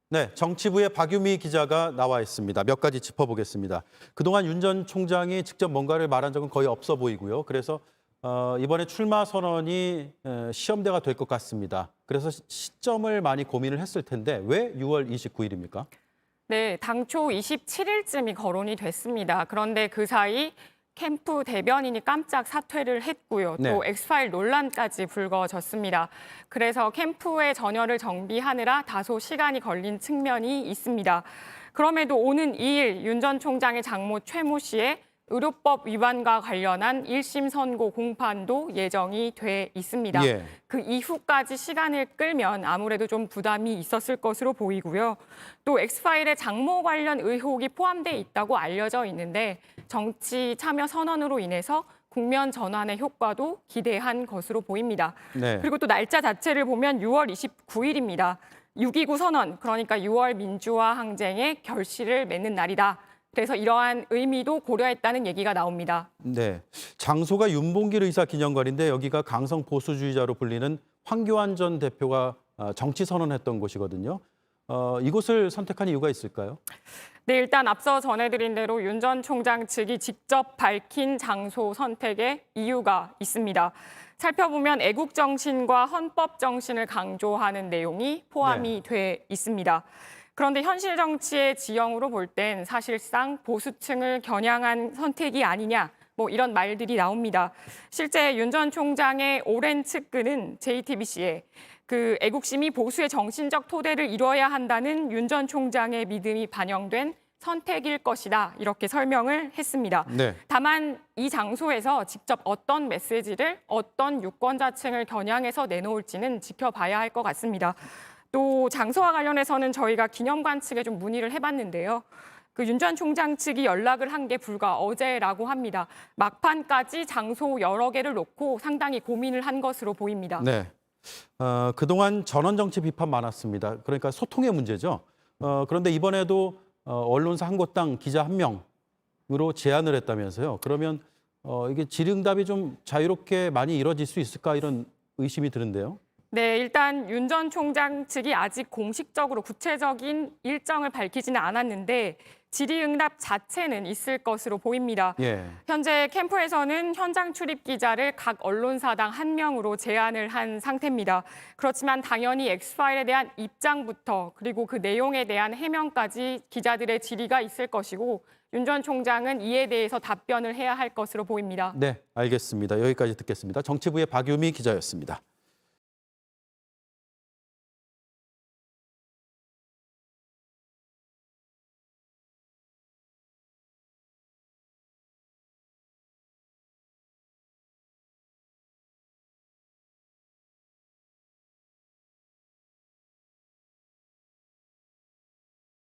네, 정치부의 박유미 기자가 나와 있습니다. 몇 가지 짚어보겠습니다. 그동안 윤 전 총장이 직접 뭔가를 말한 적은 거의 없어 보이고요. 그래서 이번에 출마 선언이 시험대가 될 것 같습니다. 그래서 시점을 많이 고민을 했을 텐데 왜 6월 29일입니까? 네, 당초 27일쯤이 거론이 됐습니다. 그런데 그 사이 캠프 대변인이 깜짝 사퇴를 했고요. 네. 또 엑스파일 논란까지 불거졌습니다. 그래서 캠프의 전열을 정비하느라 다소 시간이 걸린 측면이 있습니다. 그럼에도 오는 2일 윤 전 총장의 장모 최모 씨의 의료법 위반과 관련한 1심 선고 공판도 예정이 돼 있습니다. 예. 그 이후까지 시간을 끌면 아무래도 좀 부담이 있었을 것으로 보이고요. 또 엑스파일에 장모 관련 의혹이 포함돼 있다고 알려져 있는데 정치 참여 선언으로 인해서 국면 전환의 효과도 기대한 것으로 보입니다. 네. 그리고 또 날짜 자체를 보면 6월 29일입니다. 6.29 선언, 그러니까 6월 민주화 항쟁의 결실을 맺는 날이다. 그래서 이러한 의미도 고려했다는 얘기가 나옵니다. 네, 장소가 윤봉길 의사 기념관인데 여기가 강성 보수주의자로 불리는 황교안 전 대표가 정치 선언했던 곳이거든요. 이곳을 선택한 이유가 있을까요? 네, 일단 앞서 전해드린 대로 윤 전 총장 측이 직접 밝힌 장소 선택에 이유가 있습니다. 살펴보면 애국 정신과 헌법 정신을 강조하는 내용이 포함이 돼 있습니다. 그런데 현실 정치의 지형으로 볼 땐 사실상 보수층을 겨냥한 선택이 아니냐, 뭐 이런 말들이 나옵니다. 실제 윤 전 총장의 오랜 측근은 JTBC에 그 애국심이 보수의 정신적 토대를 이뤄야 한다는 윤 전 총장의 믿음이 반영된 선택일 것이다, 이렇게 설명을 했습니다. 네. 다만 이 장소에서 직접 어떤 메시지를 어떤 유권자층을 겨냥해서 내놓을지는 지켜봐야 할 것 같습니다. 또 장소와 관련해서는 저희가 기념관 측에 좀 문의를 해봤는데요. 그 윤 전 총장 측이 연락을 한 게 불과 어제라고 합니다. 막판까지 장소 여러 개를 놓고 상당히 고민을 한 것으로 보입니다. 네. 그동안 전원 정치 비판 많았습니다. 그러니까 소통의 문제죠. 그런데 이번에도 언론사 한 곳당 기자 한 명으로 제안을 했다면서요. 그러면 이게 질의응답이 좀 자유롭게 많이 이루어질 수 있을까 이런 의심이 드는데요. 네, 일단 윤 전 총장 측이 아직 공식적으로 구체적인 일정을 밝히지는 않았는데 질의응답 자체는 있을 것으로 보입니다. 예. 현재 캠프에서는 현장 출입 기자를 각 언론사당 한 명으로 제안을 한 상태입니다. 그렇지만 당연히 엑스파일에 대한 입장부터 그리고 그 내용에 대한 해명까지 기자들의 질의가 있을 것이고 윤 전 총장은 이에 대해서 답변을 해야 할 것으로 보입니다. 네, 알겠습니다. 여기까지 듣겠습니다. 정치부의 박유미 기자였습니다.